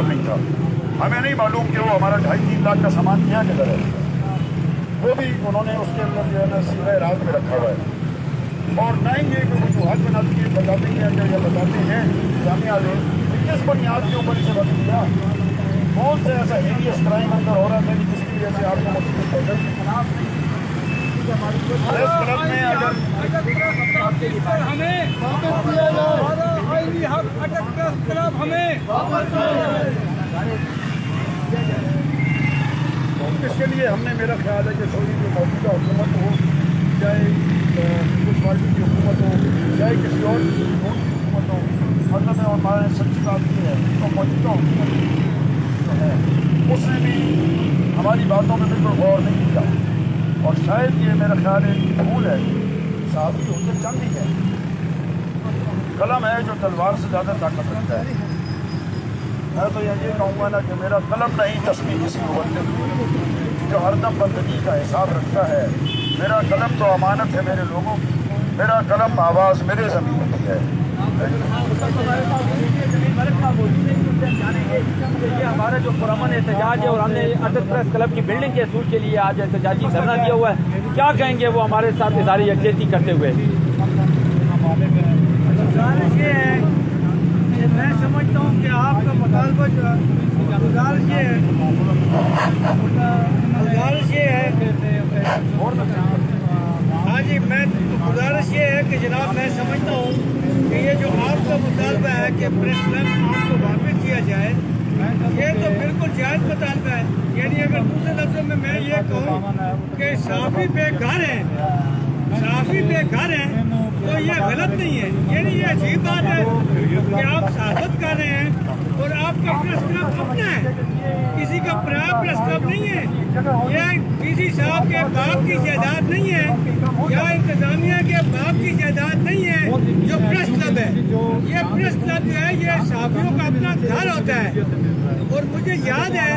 जवाब नहीं था। हमें नहीं मालूम कि वो हमारा 2.5-3 लाख का सामान किया किधर है, वो भी उन्होंने उसके अंदर जो है ना सीधे रात में रखा हुआ है। और न ही ये कि वजूहत बनाते हैं, बताते हैं या बताते हैं जामिया में किस बुनियाद के ऊपर इसे वक्त दिया, कौन से ऐसा हीरियस क्राइम अंदर हो रहा था कि जिसकी वजह से आपको मुख्तलिफ प्रेस क्लब में अगर हमें हमारा आईनी हक अटक प्रेस क्लब हमें इसके लिए हमने, मेरा ख्याल है कि थोड़ी जो मौजूदा हुकूमत हो, चाहे कुछ पार्टी की हुकूमत हो, चाहे किसी और हुकूमत हो, मतलब है हमारे सच्ची बात ये है तो मौजूदा हुकूमत जो है उसने भी हमारी बातों में बिल्कुल गौर नहीं किया। और शायद ये मेरा ख्याल है कि भूल है, साहब की हुज्जत चंद ही है, कलम है जो तलवार से ज़्यादा ताकत रखता है। मैं तो ये कहूँगा ना कि मेरा कलम नहीं तस्वीर किसी मुवल्लिद जो हरदम बंदगी का हिसाब रखता है, मेरा कलम तो अमानत है मेरे लोगों की, मेरा कलम आवाज़ मेरे ज़मीन की है। ये हमारा जो पुरअमन एहतजाज है और हमने अटक प्रेस क्लब की बिल्डिंग के असूल के लिए आज एहतजाजी धरना दिया हुआ है, क्या कहेंगे वो हमारे साथ इज़हार यकजहती करते हुए? ये है कि मैं समझता हूँ कि आपका मुतालबा जो है गुजारिश ये है हाँ जी, मैं गुजारिश ये है कि जनाब मैं समझता हूँ कि ये जो आपका मुतालबा है कि प्रेस क्लब आपको वापस किया जाए, ये तो बिल्कुल जायज़ मुतालबा है। यानी अगर दूसरे लफ्ज़ों में मैं ये कहूँ कि सहाफ़ी बेघर हैं, सहाफ़ी बेघर हैं, तो ये गलत नहीं है। यानी ये अजीब बात है कि आप साबित कर रहे हैं और आपका प्रेस क्लब अपना है, किसी का पराया प्रेस क्लब नहीं है, ये किसी साहब के बाप की जायदाद नहीं है या इंतजामिया के बाप की जायदाद नहीं है जो प्रेस क्लब है। ये प्रेस क्लब जो है ये सहाफ़ियों का अपना घर होता है। और मुझे याद है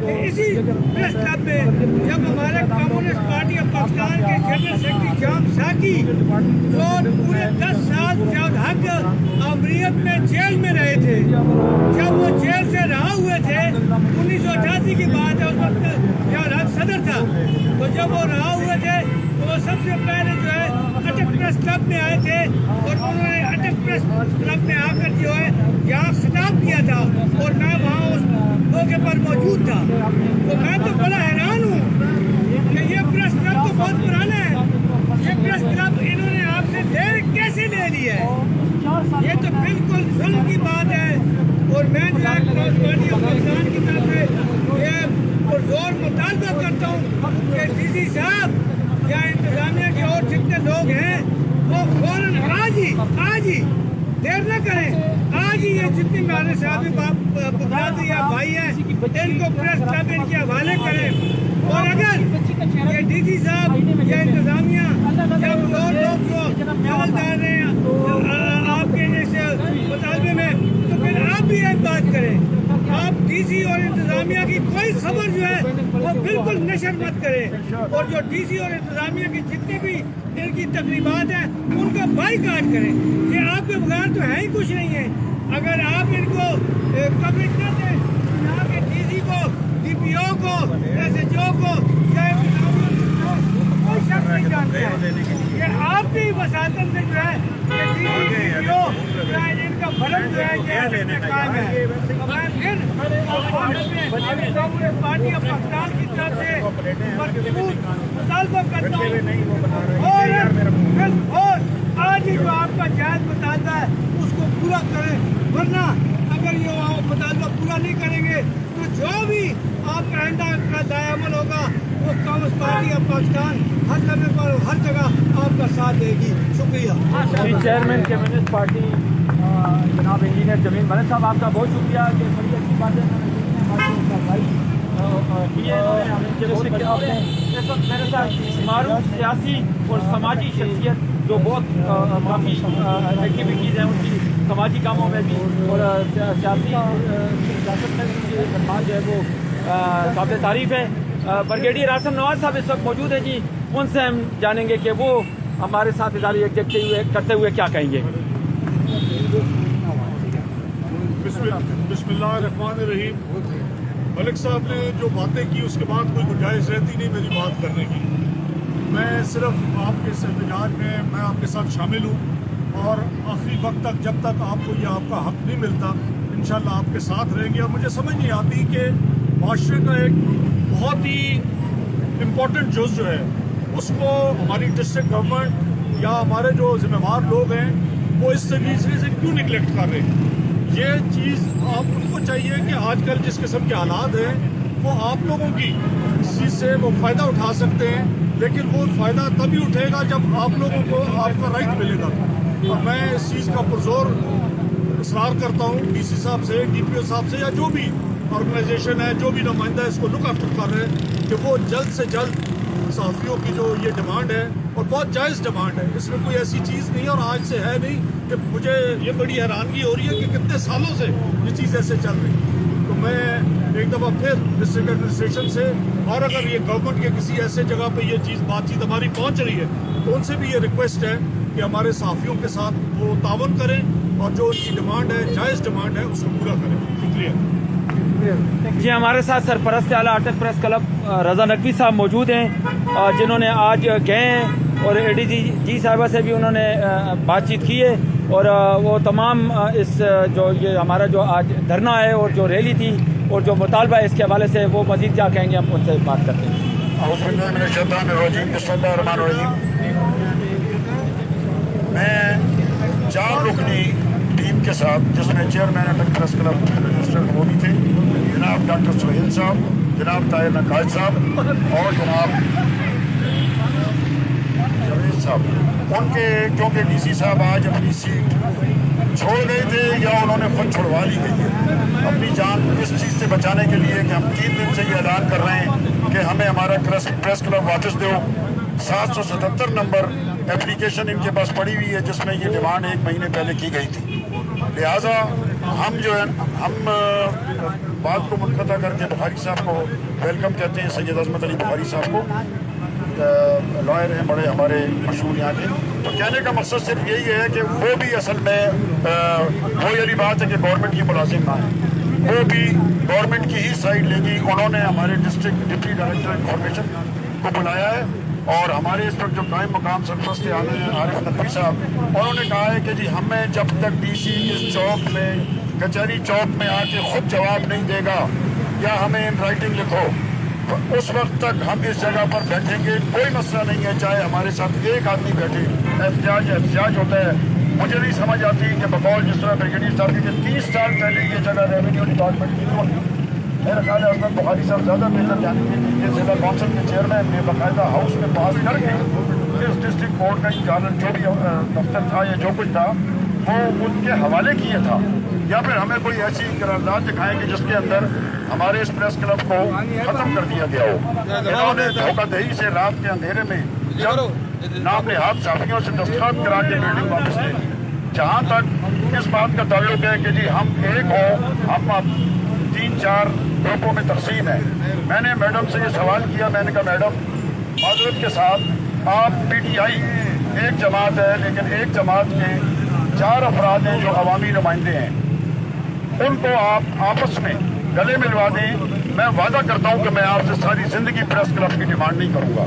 कि इसी प्रेस क्लब में जब हमारे कम्युनिस्ट पार्टी ऑफ पाकिस्तान के जनरल सेक्रेटरी जाम साकी जो पूरे 10 साल जब हक अमरीत में जेल में रहे थे, जब वो जेल से रहा हुए थे, 1988 की बात है, उस वक्त जब सदर था, तो जब वो रहा हुए थे तो वो सबसे पहले जो है अटक प्रेस क्लब में आए थे और उन्होंने अटक प्रेस क्लब में आकर जो है यहाँ खिताब किया था और मैं वहाँ उस मौके पर मौजूद था। तो मैं तो बड़ा हैरान हूँ कि ये प्रेस क्लब तो बहुत पुराना है, ये प्रेस क्लब इन्होंने आपसे कैसे ले लिया है, ये तो बिल्कुल जुल्म की बात है। और मैं जो है पार्टी ऑफ पाकिस्तान की तरफ से ये पुरजोर मुतालबा करता हूँ कि डीसी साहब या इंतजामिया के और जितने लोग हैं वो फौरन आज ही देर न करें, आज ही ये जितने मेरे साहब बुनियादी या भाई हैं इनको प्रेस क्लब इनके हवाले करें। और अगर ये डीसी साहब या इंतजामिया या और लोग जो हवलदार हैं आपके इस मुतालबे में, तो फिर आप भी एक बात करें, आप डीसी और इंतजामिया की कोई खबर जो है वो बिल्कुल नशर मत करें और जो डीसी और इंतजामिया की जितनी भी इनकी तकरीबात हैं उनका बाइकाट करें। ये आपके बगैर तो है ही कुछ नहीं है। अगर आप इनको कवरेज न दें, यहाँ के डीसी को, डीपीओ को, एसएचओ को या कोई शख्स नहीं जानते हैं। ये आपकी वसातत में जो है डीपीओ इनका फर्क जो है ये कायम है। मैं फिर कांग्रेस पार्टी ऑफ पाकिस्तान की तरफ से मजबूत मुतालबा करता हूँ और आज ही जो आपका जायज़ मुतालबा है उसको पूरा करें, वरना अगर ये मुतालबा पूरा नहीं करेंगे तो जो भी आपका आइंदा का दायामल होगा वो कांग्रेस पार्टी ऑफ पाकिस्तान हर लम्हे पर हर जगह आपका साथ देगी। शुक्रिया। चेयरमैन कम्युनिस्ट पार्टी जनाब इंजीनियर जमील मलिक साहब, आपका बहुत शुक्रिया कि बड़ी अच्छी बातें मेरे साथ मारूफ सियासी और समाजी शख्सियत जो बहुत काफ़ी एक्टिविटीज़ हैं उनकी समाजी कामों में भी और सियासी सियासत में भी जो है वो काबिल तारीफ़ है। ब्रिगेडियर आसिम नवाज साहब इस वक्त मौजूद हैं जी, उनसे हम जानेंगे कि वो हमारे साथ इज़हार यकजहती करते हुए क्या कहेंगे। बिस्मिल्लाहिर्रहमानिर्रहीम। मलिक साहब ने जो बातें की उसके बाद कोई गुंजाइश रहती नहीं मेरी बात करने की। मैं सिर्फ आपके इस एहतजाज में मैं आपके साथ शामिल हूँ और आखिरी वक्त तक जब तक आपको ये आपका हक नहीं मिलता इंशाल्लाह आपके साथ रहेंगे। और मुझे समझ नहीं आती कि माशरे का एक बहुत ही इम्पोर्टेंट जुज़ जो है उसको हमारी डिस्ट्रिक्ट गवर्नमेंट या हमारे जो जिम्मेवार लोग हैं वो इस तरीके से क्यों निगलेक्ट कर रहे हैं। ये चीज़ आप उनको चाहिए कि आजकल जिस किस्म के हालात हैं वो आप लोगों की इस चीज़ से वो फ़ायदा उठा सकते हैं, लेकिन वो फ़ायदा तभी उठेगा जब आप लोगों को आपका राइट मिलेगा। और मैं इस चीज़ का पुरजोर इसरार करता हूँ डीसी साहब से, डीपीओ साहब से या जो भी ऑर्गेनाइजेशन है, जो भी नुमाइंदा इसको लुक आफ्टर कर रहे हैं कि वो जल्द से जल्द सहाफ़ियों की जो ये डिमांड है और बहुत जायज़ डिमांड है, इसमें कोई ऐसी चीज़ नहीं है और आज से है नहीं कि मुझे ये बड़ी हैरानगी हो रही है कि कितने सालों से ये चीज़ ऐसे चल रही है। तो मैं एक दफ़ा फिर डिस्ट्रिक्ट एडमिनिस्ट्रेशन से और अगर ये गवर्नमेंट के किसी ऐसे जगह पे ये चीज़ बातचीत हमारी पहुंच रही है तो उनसे भी ये रिक्वेस्ट है कि हमारे सहाफ़ियों के साथ वो तावन करें और जो उनकी डिमांड है जायज़ डिमांड है उसको पूरा करें। शुक्रिया जी। हमारे साथ सरपरस्त आला अटक प्रेस क्लब रज़ा नकवी साहब मौजूद हैं जिन्होंने आज गए हैं और एडीजी जी साहिबा से भी उन्होंने बातचीत की है और वो तमाम इस जो ये हमारा जो आज धरना है और जो रैली थी और जो मुतालबा है इसके हवाले से वो मज़ीद क्या कहेंगे हम उनसे बात करते हैं। मैं 4 रुकनी टीम के साथ जिसमें चेयरमैन अटक प्रेस क्लब मिनिस्टर वो भी थे, जनाब डॉक्टर सोहेल साहब, जनाब ताहिर नकाज साहब और जनाब जावेद साहब। उनके क्योंकि डीसी साहब आज अपनी सीट छोड़ गए थे या उन्होंने खुद छुड़वा ली गई है अपनी जान इस चीज़ से बचाने के लिए कि हम 3 दिन से ये ऐलान कर रहे हैं कि हमें हमारा प्रेस क्लब वापस दो। 777 नंबर एप्लीकेशन इनके पास पड़ी हुई है जिसमें ये डिमांड 1 महीने पहले की गई थी। लिहाजा हम जो है हम बात को मुनक़ता करके बुखारी साहब को वेलकम कहते हैं, सैयद अज़मत अली बुखारी साहब को, लॉयर हैं बड़े हमारे मशहूर यहाँ के। तो कहने का मकसद सिर्फ यही है कि वो भी असल में वो वाली बात है कि गवर्नमेंट की मुलाजिम ना है, वो भी गवर्नमेंट की ही साइड लेगी। उन्होंने हमारे डिस्ट्रिक्ट डिप्टी डायरेक्टर इंफॉर्मेशन को बुलाया है और हमारे इस वक्त जो कायम मुकाम सरपरस्त आने हैं आरिफ नकवी साहब, उन्होंने कहा है कि जी हमें जब तक डीसी इस चौक में कचहरी चौक में आके खुद जवाब नहीं देगा या हमें इन राइटिंग लिखो तो उस वक्त तक हम इस जगह पर बैठेंगे। कोई मसला नहीं है चाहे हमारे साथ एक आदमी बैठे, एहतजाज होता है। मुझे नहीं समझ आती कि बकौल जिस तरह ब्रिगेडियर साहब के 30 साल पहले ये जगह रेवेन्यू डिपार्टमेंट की थी, मेरा ख्याल है अज़मत बुखारी साहब ज़्यादा बेहतर जानते हैं कि जिला काउंसिल के चेयरमैन ने बाकायदा हाउस में पास करके इस डिस्ट्रिक्ट कोर्ट का इंचार्ज जो भी दफ्तर था या जो कुछ था वो उनके हवाले किया था, या फिर हमें कोई ऐसी करारदाद दिखाएं कि जिसके अंदर हमारे इस प्रेस क्लब को ख़त्म कर दिया गया हो। इन्होंने धोखाधड़ी से रात के अंधेरे में जब नाम नेहाद साफियों से दस्तखत करा के बिल्डिंग वापस ली। जहाँ तक इस बात का ताल्लुक है कि जी हम एक हो, हम अब 3-4 ग्रुपों में तकसीम है। मैंने मैडम से ये सवाल किया, मैंने कहा मैडम माजरत के साथ आप PTI एक जमात है लेकिन एक जमात के 4 अफराद हैं जो अवामी नुमाइंदे हैं, उनको आप आपस में गले मिलवा दें। मैं वादा करता हूं कि मैं आपसे सारी ज़िंदगी प्रेस क्लब की डिमांड नहीं करूंगा।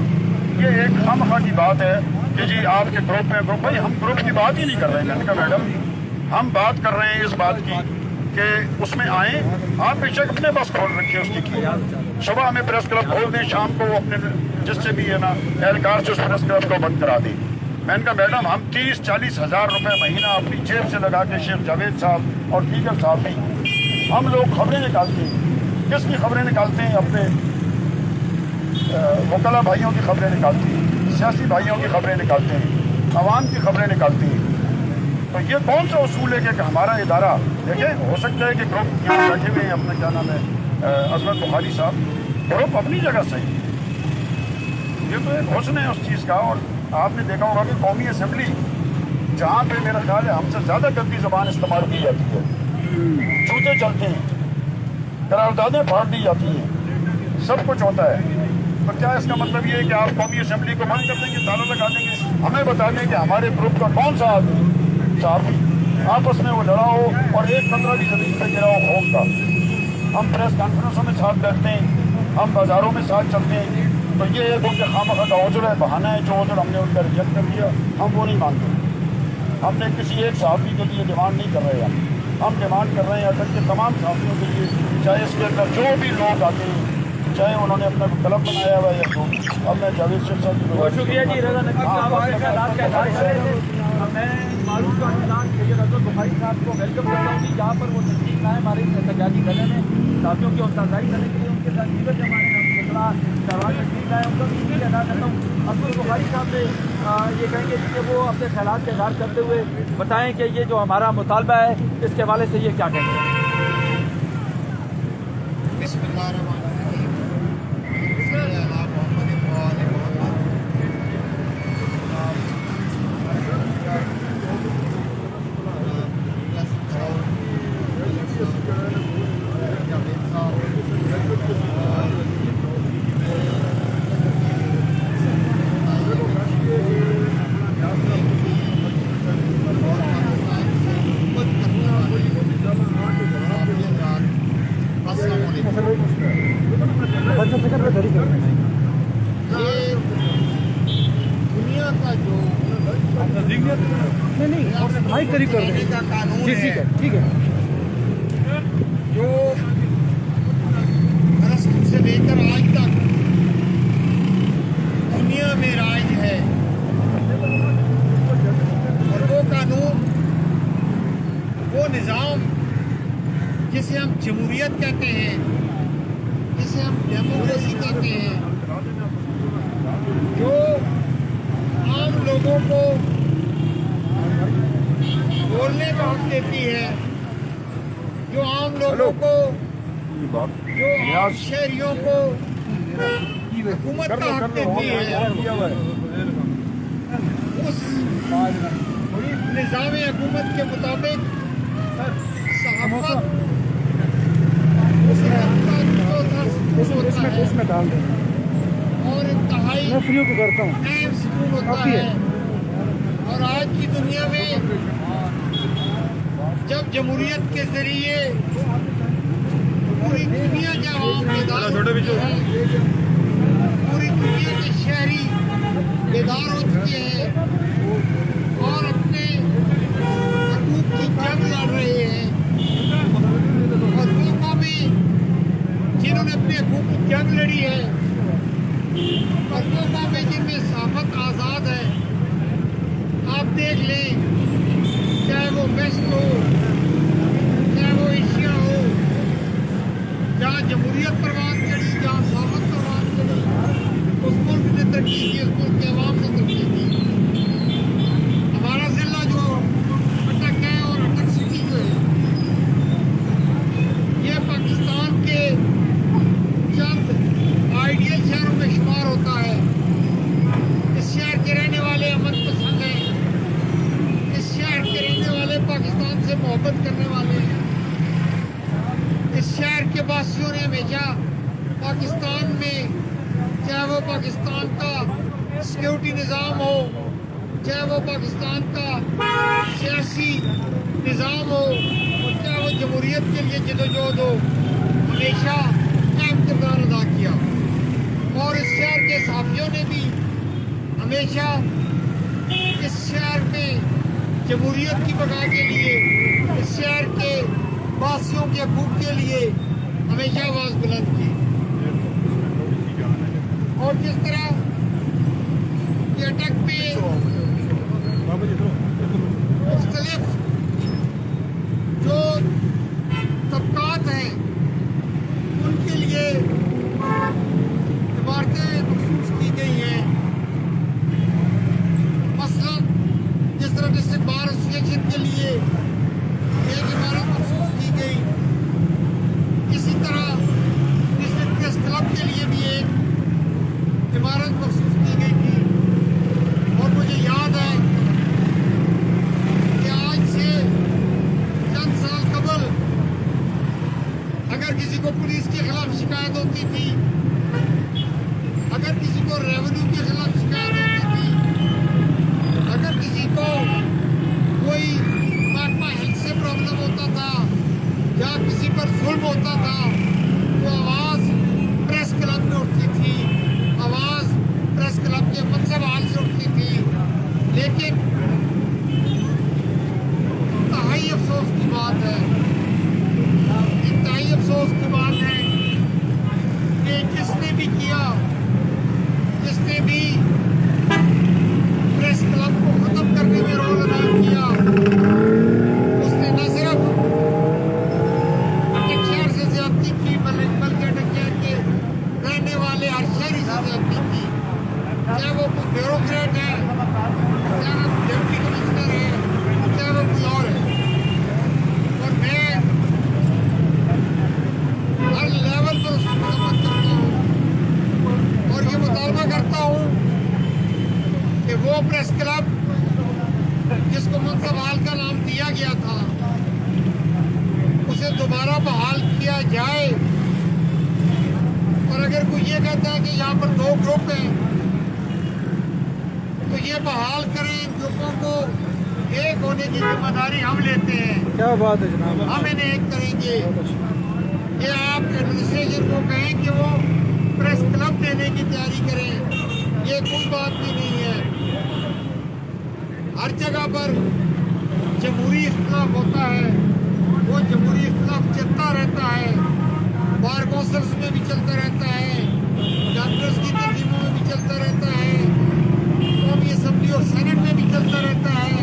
ये एक खामखा की बात है कि जी आपके ग्रुप में ग्रुप, भाई हम ग्रुप की बात ही नहीं कर रहे हैं। मैंने कहा मैडम हम बात कर रहे हैं इस बात की कि उसमें आएँ, आप बेशक अपने पास खोल रखिए उसकी की। सुबह हमें प्रेस क्लब खोल दें, शाम को अपने जिससे भी है ना एहलकार से उस प्रेस क्लब को बंद करा दें। मैंने कहा मैडम हम 30-40 हज़ार रुपये महीना अपनी जेब से लगा के शेख जावेद साहब और दीगर साहब भी हम लोग खबरें निकालते हैं। किसकी खबरें निकालते हैं? अपने वकला भाइयों की खबरें निकालते हैं, सियासी भाइयों की खबरें निकालते हैं, आवाम की खबरें निकालते हैं। तो ये कौन सा उसूल है कि हमारा इदारा देखें, हो सकता है कि ग्रुप यहाँ बैठे हुए हैं अपने क्या नाम है अज़मत बुखारी साहब, ग्रुप अपनी जगह सही, ये तो एक हुस्न है उस चीज़ का। और आपने देखा होगा कि कौमी असम्बली जहाँ पे मेरा ख्याल है हमसे ज़्यादा गंदी ज़बान इस्तेमाल की जाती है, जूते चलते हैं, करारदादें फाड़ दी जाती हैं, सब कुछ होता है। तो क्या इसका मतलब ये है कि आप कौमी असम्बली को बंद कर देंगे, ताला लगा देंगे? हमें बता दें कि हमारे ग्रुप का कौन सा आदमी साहब आपस में वो लड़ा हो और एक 15 की ज़मीन पर गिरा हो खौफ का। हम प्रेस कॉन्फ्रेंसों में साथ बैठते हैं, हम बाज़ारों में साथ चलते हैं, तो ये एक उनके खामखा का उजर है, बहाना है। जो उजर हमने उनका रिजेक्ट कर दिया, हम वो नहीं मानते। हमने किसी एक सहाफ़ी के लिए डिमांड नहीं कर रहे हम डिमांड कर रहे हैं अटक के तमाम सहाफ़ियों के लिए, चाहे इसके अंदर जो भी लोग आते हैं, चाहे उन्होंने अपना क्लब बनाया हुआ है या तो। अब मैं जावेद शेख साहब की बहुत शुक्रिया जी रज़ा नकवी साहब, आपके ख्यालात का इज़हार कर रहे थे। मैं मारूफ का इंसान सैयद अब्दुल बुखारी साहब को वेलकम करता हूँ जी, जहाँ पर वो तस्दीक लाए हमारे एहतजाजी दल में साथियों की हौसला अफजाई करने के लिए उनके साथ जीवन जमाने में शहबाज तस्दीक लाए, उनका भी शुक्रिया अदा करता हूँ। अब्दुल बुखारी साहब से ये कहेंगे कि वो अपने ख्यालात का इज़हार करते हुए बताएँ कि ये जो हमारा मुतालबा है इसके हवाले से ये क्या कहते हैं। दुनिया का जो भाई करीब कर देने का कानून जी ठीक है ठीक है। जो अरस्तु से लेकर आज तक दुनिया में राज है, और वो कानून, वो निज़ाम जिसे हम जमहूरियत कहते हैं, जिसे हम डेमोक्रेसी कहते हैं, जो आम लोगों को बोलने का हक देती है, जो आम लोगों को, जो आम शहरियों को हुकूमत का हक देती है, उस निज़ाम हुकूमत के मुताबिक सहाफ़त इसमें डाल दें और इंतहाई मैं फ्री को करता हूँ। अहम सुकून होता है। और आज की दुनिया में जब जमहूरियत के जरिए पूरी दुनिया के आवाम बेदार हो चुकी है, पूरी दुनिया के शहरी बेदार हो चुके हैं और अपने हकूक़ की जंग लड़ रहे हैं, और वो कौमें जिन्होंने अपने हकूक़ की जंग लड़ी है, और वो कौमें जिनमें सहाफ़त आज़ाद है, आप देख लें, चाहे वो वेस्ट हो, चाहे वो एशिया हो, जहाँ जमहूरियत परवान चढ़ी, जहाँ सहाफ़त परवान चढ़ी, उस मुल्क ने तरक्की की, उस मुल्क के अवाम ने तरक्की की। हमारा ज़िला जो अटक है और अटक सिटी जो है, ये पाकिस्तान के चंद आइडियल शहरों में शुमार होता है। इस शहर के रहने वाले अमन पसंद हैं, इस शहर के रहने वाले पाकिस्तान से मोहब्बत करने वाले हैं। इस शहर के वासियों ने हमेशा पाकिस्तान में, चाहे वो पाकिस्तान का सिक्योरिटी निज़ाम हो, चाहे वो पाकिस्तान का सियासी निज़ाम हो, चाहे वो जमहूरियत के लिए जदोजहद हो, हमेशा अहम किरदार अदा किया। और इस शहर के सहाफ़ियों ने भी हमेशा इस शहर में जमहूरियत की बका के लिए, इस शहर के वासियों के हकूक़ के लिए हमेशा आवाज़ बुलंद की। और जिस तरह कि अटक में मुख्तलिफ जो तबकात हैं, उनके लिए इमारतें मखसूस की गई हैं। मसलन जिस तरह डिस्ट्रिक्ट बार एसोसिएशन के लिए एक इमारत मखसूस की गई, इसी तरह डिस्ट्रिक्ट प्रेस क्लब के लिए भी एक इमारत मखसूस की गई थी। और मुझे याद है कि आज से चंद साल कबल अगर किसी को पुलिस के खिलाफ शिकायत होती थी, अगर किसी को रेवेन्यू के खिलाफ शिकायत होती थी, अगर किसी को कोई महकमा प्रॉब्लम होता था या किसी पर जुल्म होता था तो आवाज़ प्रेस क्लब में उठती थी, आवाज़ प्रेस क्लब के मनसब हाल से उठती थी। लेकिन इंतहाई अफसोस की बात है, इंतहाई अफसोस की बात है कि जिसने भी किया, जिसने भी प्रेस क्लब को ख़त्म करने में रोल अदा किया, उसने न सिर्फ अटक से ज्यादती की बल्कि अटक के रहने वाले हर शहरी से ज्यादती की, चाहे वो कोई ब्यूरोक्रेट है, चाहे वो डिप्टी कमिश्नर है, चाहे वो कोई और है। और मैं हर लेवल पर उसकी मरम्मत करता हूँ और ये मुतालबा करता हूँ कि वो प्रेस क्लब जिसको मनसब हाल का नाम दिया गया था उसे दोबारा बहाल किया जाए। और अगर कोई ये कहता है कि यहाँ पर दो ग्रुप हैं तो ये बहाल करें, इन ग्रुपों को एक होने की जिम्मेदारी हम लेते हैं। क्या बात है जनाब। हम इन्हें एक करेंगे। ये आप एडमिनिस्ट्रेशन को कहें कि वो प्रेस क्लब देने की तैयारी करें, ये कोई बात भी नहीं है। हर जगह पर जमहूरी इख्तिलाफ होता है, वो जमहूरी इख्तिलाफ चलता रहता है, बार कौंसल्स में भी चलता रहता है, डॉक्टर्स की तंजीमों में भी चलता रहता है, कौमी असम्बली और सेनेट में भी चलता रहता है।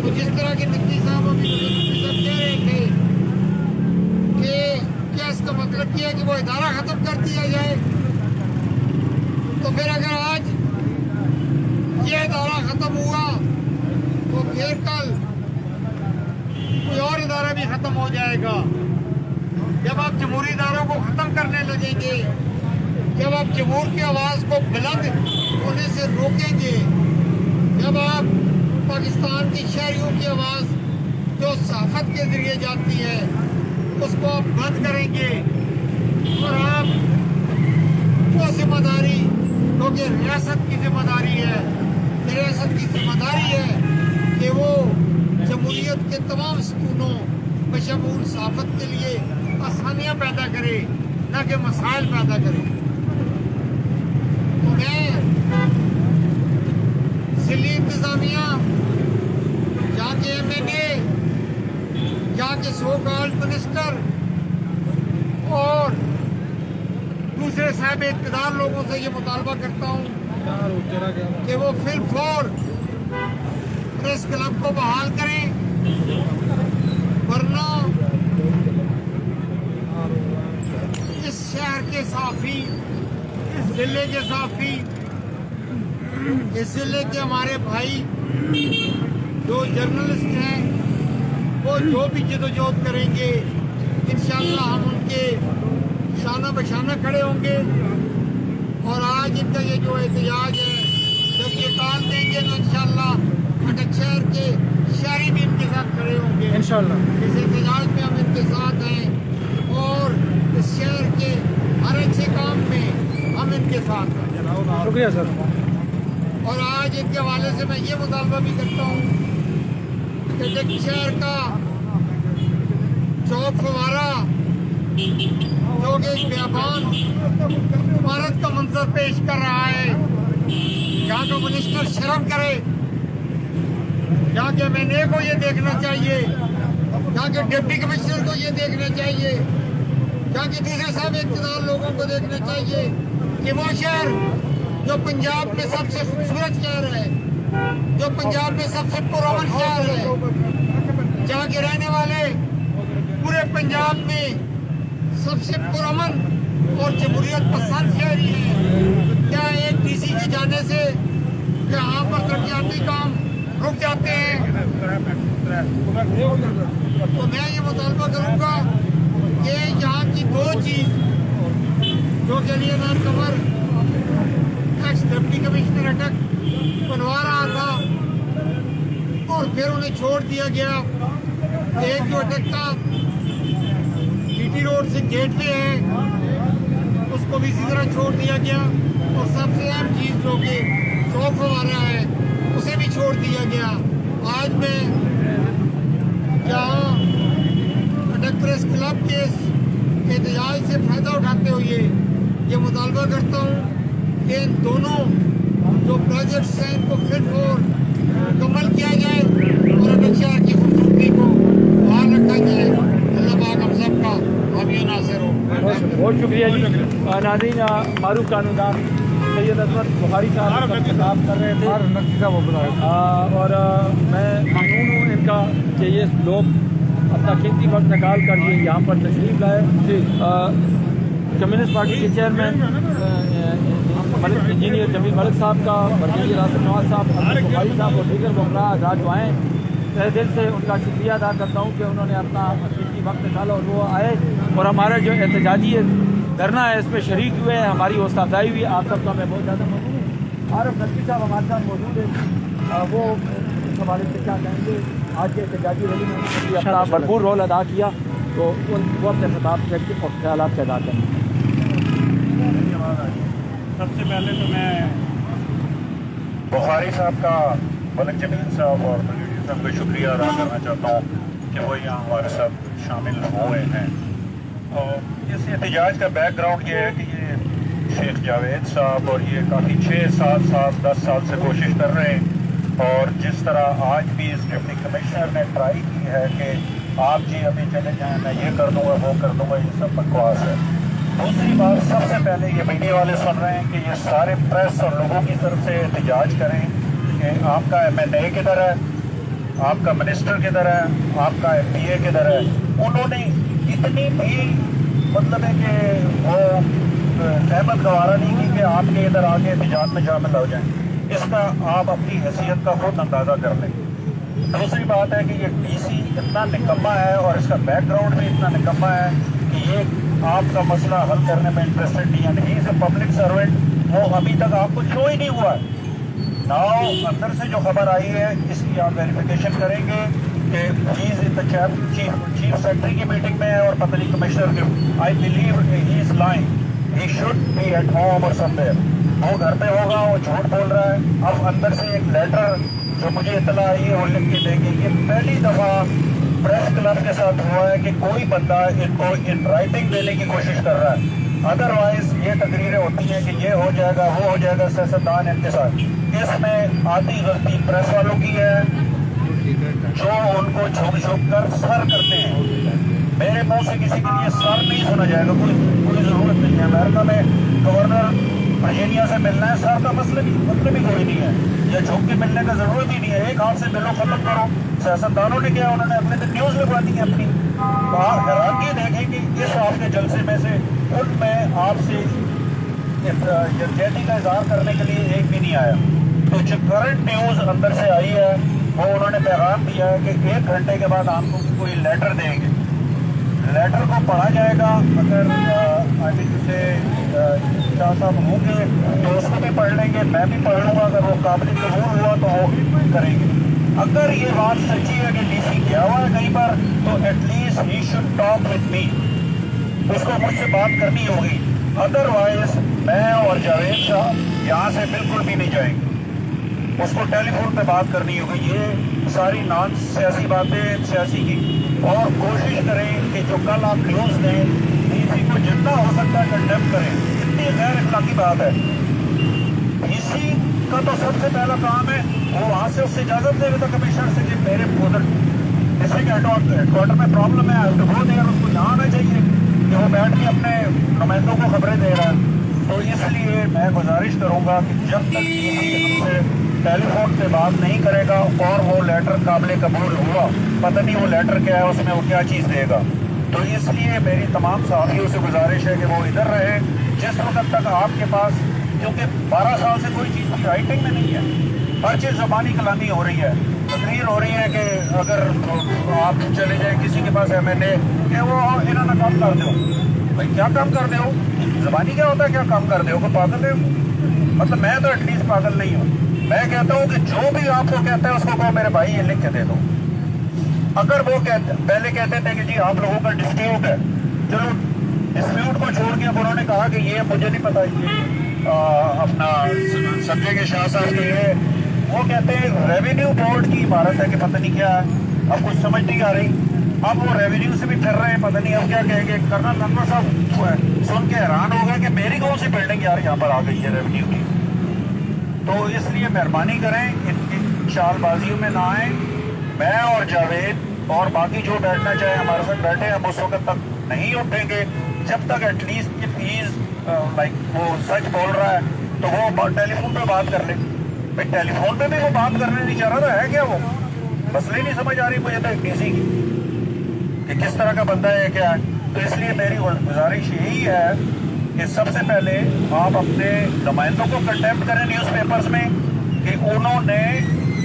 तो जिस तरह के नकवी साहब अभी कह रहे थे कि क्या इसका मतलब ये है कि वो इदारा ख़त्म कर दिया जाए, तो फिर अगर आज ये इदारा ख़त्म हुआ तो फिर कल कोई और इदारा भी ख़त्म हो जाएगा। जब आप जमहूरी इदारों को ख़त्म करने लगेंगे, जब आप जमहूर की आवाज़ को बुलंद होने से रोकेंगे, जब आप पाकिस्तान के शहरियों की आवाज़ जो सहाफ़त के ज़रिए जाती है उसको आप बंद करेंगे और आप वो जिम्मेदारी, क्योंकि रियासत की जिम्मेदारी है, रियासत की जिम्मेदारी है कि वो जमहूरियत के तमाम सतूनों बशमूल सहाफ़त के लिए आसानियाँ पैदा करे, न कि मसाइल पैदा करे। तो मैं ज़िली इंतज़ामिया, यहाँ के MNA, यहाँ के सो कॉल्ड मिनिस्टर और दूसरे साहब इक़्तिदार लोगों से ये मुतालबा करता हूँ कि वो फिलफौर प्रेस क्लब को बहाल करें, वरना इस शहर के साफ़ी, इस ज़िले के साफ़ी, इस ज़िले के हमारे भाई जो जर्नलिस्ट हैं वो जो भी जदोजहद करेंगे इंशाअल्लाह हम उनके शाना बशाना खड़े होंगे। और आज इनका ये जो एहतजाज है, जब ये काल देंगे तो इंशाअल्लाह अटक शहर के शहरी भी इनके साथ खड़े होंगे इंशाअल्लाह। इस एहतजाज में हम इनके साथ हैं और इस शहर के हर अच्छे काम में हम इनके साथ हैं। शुक्रिया सर। और आज इनके हवाले से मैं ये मुतालबा भी करता हूँ कि अटक शहर का चौक फवारा जो कि एक बेबान इमारत का मंजर पेश कर रहा है, यहाँ का मिनिस्टर शर्म करे, यहाँ के MNA को ये देखना चाहिए, यहाँ के डिप्टी कमिश्नर को ये देखना चाहिए, यहाँ के दूसरे साहब इक़्तिदार लोगों को देखना चाहिए कि वो शहर जो पंजाब में सबसे खूबसूरत शहर है, जो पंजाब में सबसे पुरअमन शहर है, जहाँ के रहने वाले पूरे पंजाब में सबसे पुरअमन और जमहूरियत पसंद शहरी है, क्या एक DC के जाने से यहाँ पर तरक्याती काम रुक जाते हैं? तो मैं ये मुतालबा करूँगा कि यहाँ की दो चीज़ जो के लिए नाम कमर एक्स डिप्टी कमिश्नर अटक बनवा रहा था और फिर उन्हें छोड़ दिया गया, एक जो अटक का GT रोड से गेटवे है उसको भी इसी तरह छोड़ दिया गया, और सबसे अहम चीज़ जो कि चौक फवारा है उसे भी छोड़ दिया गया। आज मैं यहाँ कंडक्टर्स क्लब के इस एहतजाज से फ़ायदा उठाते हुए ये मुतालबा करता हूँ कि इन दोनों जो प्रोजेक्ट्स हैं इनको फिर और मुकम्मल किया जाए और अटक शहर की खूबसूरती को बहाल रखा जाए। अल्लाह पाक हम सब का हामी नासिर हो। बहुत शुक्रिया जी। नाज़रीन, मारूफ कानूनदान सैयद अजमत बुखारी साहब खिताब कर रहे थे और मैं ममनून हूँ इनका कि ये लोग अपना कीमती वक्त निकाल कर ये यहाँ पर तशरीफ़ लाए। कम्युनिस्ट पार्टी के चेयरमैन इंजीनियर जमील मलिक साहब का, वर्गीय राशिद नवाज साहब, बुखारी साहब और दीगर वकला आज़ाद जो आएँ, तहे दिल से उनका शुक्रिया अदा करता हूँ कि उन्होंने अपना कीमती वक्त निकाला और वो आए और हमारा जो एहतजाजी धरना है इसमें शरीक हुए हैं। हमारी हौसला अफजाई हुई। आप सबका मैं बहुत ज़्यादा ममनून हूँ। आरिफ नकवी साहब हमारे साथ मौजूद है, वो इस हवाले से क्या कहेंगे। आज के एहतजाजी रैली में उन्होंने अपना भरपूर रोल अदा किया, तो वो अपने खिताब से और ख्यालात से अदा करें। सबसे पहले तो मैं बुखारी साहब का, मलिक जमील साहब और ब्रिगेडियर साहब का शुक्रिया अदा करना चाहता हूँ कि वो यहाँ हमारे साथ शामिल हुए हैं। और इस एहतजाज का बैकग्राउंड ये है कि ये शेख जावेद साहब और ये काफ़ी 6-7 साल 10 साल से कोशिश कर रहे हैं और जिस तरह आज भी इस डिप्टी कमिश्नर ने ट्राई की है कि आप जी अभी चले जाएँ, मैं ये कर दूँगा वो कर दूँगा, ये सब बकवास है। दूसरी बात, सबसे पहले ये मीडिया वाले सुन रहे हैं कि ये सारे प्रेस और लोगों की तरफ से एहतजाज करें कि आपका MNA किधर है, आपका मिनिस्टर किधर है, आपका MPA किधर है। उन्होंने इतनी भी मतलब है कि वो सहमत गवारा नहीं की कि आपके इधर आके एहतजाज में शामिल हो जाएं। इसका आप अपनी हैसियत का खुद अंदाज़ा कर लें। दूसरी बात है कि ये DC इतना निकम्मा है और इसका बैकग्राउंड भी इतना निकम्मा है कि ये आपका मसला हल करने में इंटरेस्टेड नहीं है। नहीं इज़ ए पब्लिक सर्वेंट, वो अभी तक आपको शो ही नहीं हुआ है। नाउ अंदर से जो खबर आई है इसकी आप वेरिफिकेशन करेंगे कि चीज़ चीफ सेक्रेटरी की मीटिंग में है और पता नहीं कमिश्नर के। I believe he is lying, he should be at home और समवेयर। वो घर पे होगा, वो झूठ बोल रहा है। अब अंदर से एक लेटर जो मुझे इतला आई है वो लिख के देंगे। ये पहली दफ़ा प्रेस क्लब के साथ हुआ है कि कोई बंदा इनको इन राइटिंग देने की कोशिश कर रहा है। अदरवाइज ये तकरीरें होती हैं कि ये हो जाएगा वो हो जाएगा, सियासतदान इनके साथ। इसमें आधी गलती प्रेस वालों की है जो उनको झुक कर सर करते हैं। मेरे मुंह से किसी के लिए सर नहीं सुना जाएगा, कोई ज़रूरत नहीं है। अमेरिका में गवर्नर वर्जीनिया से मिलना है, सर का मतलब ही कोई नहीं है, या झुक के मिलने का ज़रूरत ही नहीं है। एक हाथ से मिलो, ख़त्म करो। सियासतदानों ने क्या, उन्होंने अपने दिन न्यूज़ लगवा दी है अपनी। आप हैरानगी देखें कि इस आपके जलसे में से उनमें आपसे यकजहती का इजहार करने के लिए एक भी नहीं आया। तो जो करंट न्यूज़ अंदर से आई है वो उन्होंने पैगाम दिया है कि 1 घंटे के बाद आपको कोई लेटर देंगे। लेटर को पढ़ा जाएगा। अगर से शाह साहब होंगे तो उसको भी पढ़ लेंगे, मैं भी पढ़ लूँगा। अगर वो काबिल कबूल हुआ तो वो करेंगे। अगर ये बात सच्ची है कि DC गया हुआ है कहीं पर, तो at least he should talk with me, उसको मुझसे बात करनी होगी। अदरवाइज मैं और जावेद साहब यहाँ से बिल्कुल भी नहीं जाएंगे। उसको टेलीफोन पे बात करनी होगी। ये सारी नॉन सियासी बातें सियासी की। और कोशिश करें कि जो कल आप न्यूज़ दें DC को जितना हो सकता है कंडेम करें। इतनी गैर अखलाकी बात है। DC का तो सबसे पहला काम है वो वहाँ से उससे इजाज़त दे देता कमिश्नर से कि मेरे उधर डिस्ट्रिक्ट हेडक्वार्टर में प्रॉब्लम है, वो देर उसको यहाँ आना चाहिए कि वो बैठ के अपने नुमाइंदों को खबरें दे रहा है। तो इसलिए मैं गुजारिश करूँगा कि जब तक DC हमसे टेलीफोन पे बात नहीं करेगा और वो लेटर काबिल कबूल हुआ, पता नहीं वो लेटर क्या है, उसमें वो क्या चीज़ देगा। तो इसलिए मेरी तमाम साथियों से गुजारिश है कि वो इधर रहे जिस वक्त तक आपके पास, क्योंकि 12 साल से कोई चीज़ राइटिंग में नहीं है, हर चीज़ ज़बानी कलामी हो रही है। तकरीर हो रही है कि अगर आप चले जाए किसी के पास MNA कि वो इन्होंने काम कर दो। भाई क्या काम कर दो? ज़बानी क्या होता है, क्या काम कर दो? पागल है? मतलब मैं तो एटलीस्ट पागल नहीं हूँ। मैं कहता हूँ कि जो भी आपको कहता है उसको कहो मेरे भाई ये लिख के दे दो। अगर वो पहले कहते थे कि जी आप लोगों का डिस्प्यूट है, चलो डिस्प्यूट को छोड़ के अब उन्होंने कहा कि ये मुझे नहीं पता, ये अपना संजय के शाह साहब के लिए वो कहते हैं रेवेन्यू बोर्ड की इमारत है कि पता नहीं क्या है। अब कुछ समझ नहीं आ रही। अब वो रेवेन्यू से भी फिर रहे हैं, पता नहीं अब क्या कहेंगे। कर्नल ननवर साहब सुन के हैरान हो गए कि मेरी कौन सी बिल्डिंग यार यहाँ पर आ गई है रेवेन्यू की। तो इसलिए मेहरबानी करें, इन चालबाजियों में ना आए। मैं और जावेद और बाकी जो बैठना चाहे हमारे साथ बैठे, हम उस वक्त तक नहीं उठेंगे जब तक एटलीस्ट लाइक वो सच बोल रहा है तो वो टेलीफोन पे बात कर ले। भाई टेलीफोन पे भी वो बात करने नहीं चाह रहा था, है क्या वो? मसले नहीं समझ आ रही मुझे तो डीसी की कि किस तरह का बंदा है क्या है। तो इसलिए मेरी गुजारिश यही है कि सबसे पहले आप अपने नुमाइंदों को कंटेम्प्ट करें न्यूज़पेपर्स में कि उन्होंने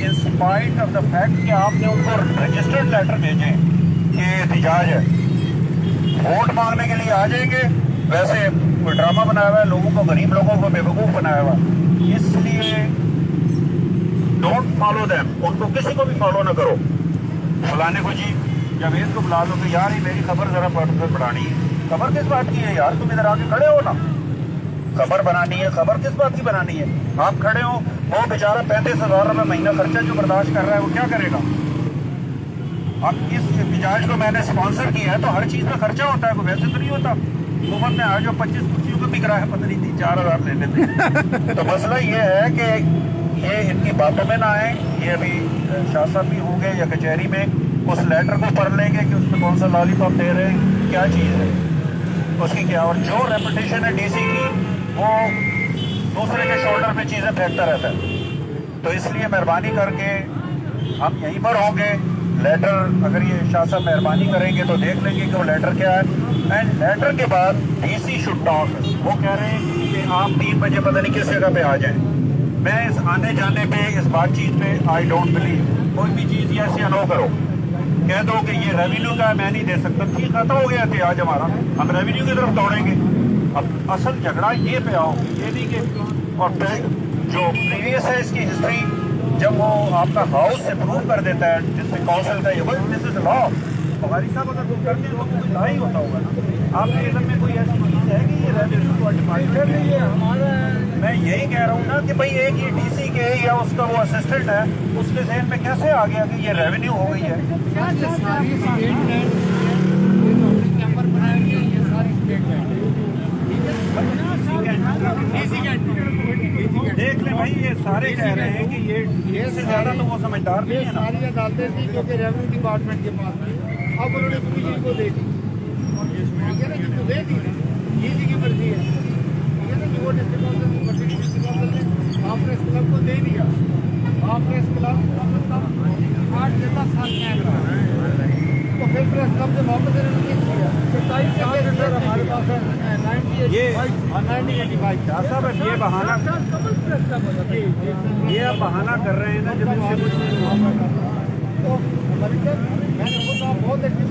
in spite of the fact कि आपने उनको रजिस्टर्ड लेटर भेजे कि एहतजाज है, वोट मांगने के लिए आ जाएंगे, वैसे कोई ड्रामा बनाया हुआ है, लोगों को, गरीब लोगों को बेवकूफ़ बनाया हुआ है। इसलिए डोंट फॉलो देम, उनको किसी को भी फॉलो ना करो। फलाने को जी जावेद को बुला लो कि यार ये मेरी खबर ज़रा बढ़ानी है। खबर किस बात की है यार? तुम इधर आके खड़े हो ना, खबर बनानी है। खबर किस बात की बनानी है? आप खड़े हो, वो बेचारा 35,000 रुपये महीना खर्चा जो बर्दाश्त कर रहा है वो क्या करेगा? अब इस एहतजाज को मैंने स्पॉन्सर किया है तो हर चीज़ में खर्चा होता है, कोई वैसे तो नहीं होता। हुकूमत ने आज जो 25 कुर्सियों को बिक रहा है, पता नहीं 3-4 हज़ार ले लेते हैं। तो मसला ये है कि ये इनकी बातों में ना आए। ये अभी शाह साहब भी होंगे या कचहरी में उस लेटर को पढ़ लेंगे कि उसमें कौन सा लॉलीपॉप दे रहे हैं, क्या चीज़ है उसकी क्या। और जो रेपुटेशन है डीसी की वो दूसरे के शोल्डर पे चीज़ें फेंकता रहता है। तो इसलिए मेहरबानी करके हम यहीं पर होंगे। लेटर अगर ये शाह साहब मेहरबानी करेंगे तो देख लेंगे कि वो लेटर क्या है। एंड लेटर के बाद डीसी शुड टॉक। वो कह रहे हैं कि आप 3 बजे पता नहीं किस जगह पे आ जाएं। मैं इस आने जाने पे, इस बातचीत पे आई डोंट बिलीव। कोई भी चीज़ ये ऐसी नो करो, कह दो कि ये रेवेन्यू का है, मैं नहीं दे सकता, ठीक खत्म हो गया थे आज हमारा, हम रेवेन्यू की तरफ दौड़ेंगे। अब असल झगड़ा ये पे आओ, ये नहीं कि और जो प्रीवियस है इसकी हिस्ट्री, जब वो आपका हाउस अप्रूव कर देता है डिस्ट्रिक्ट काउंसिल का, ये दिस इज लॉ। हमारी साहब अगर तुम करते हो तो कुछ ही होता होगा ना। आपके इधर में कोई ऐसी चीज़ है कि ये रेवेन्यू को डिफाइन कर रही है हमारा? मैं यही कह रहा हूँ ना कि भाई एक ये डीसी के या उसका वो असिस्टेंट है, उसके जहन में कैसे आ गया कि ये रेवेन्यू हो गई है? देख ले भाई, ये सारे कह रहे हैं कि ये से ज़्यादा तो वो समझदार नहीं है ना। सारी अदालतें थी जो कि रेवेन्यू डिपार्टमेंट के पास थी, अब उन्होंने पुलिस को दे दी। ठीक है ना, जिसको दे दी डीसी की मर्जी है। ठीक है ना, जो डिस्ट्रिक्ट काउंसिल की मर्जी, डिस्ट्रिक्ट काउंसिल ने आपने इस क्लब को दे दिया। आपने इस क्लब को 8 से 10 साल कैद रहा, तो फिर प्रेस क्लब से वापस इन्होंने किया 27 साल हमारे पास है 1985। शाह साहब ये बहाना, ये आप बहाना कर रहे हैं ना जब इनसे कुछ नहीं हुआ। तो मैंने वो तो बहुत अच्छी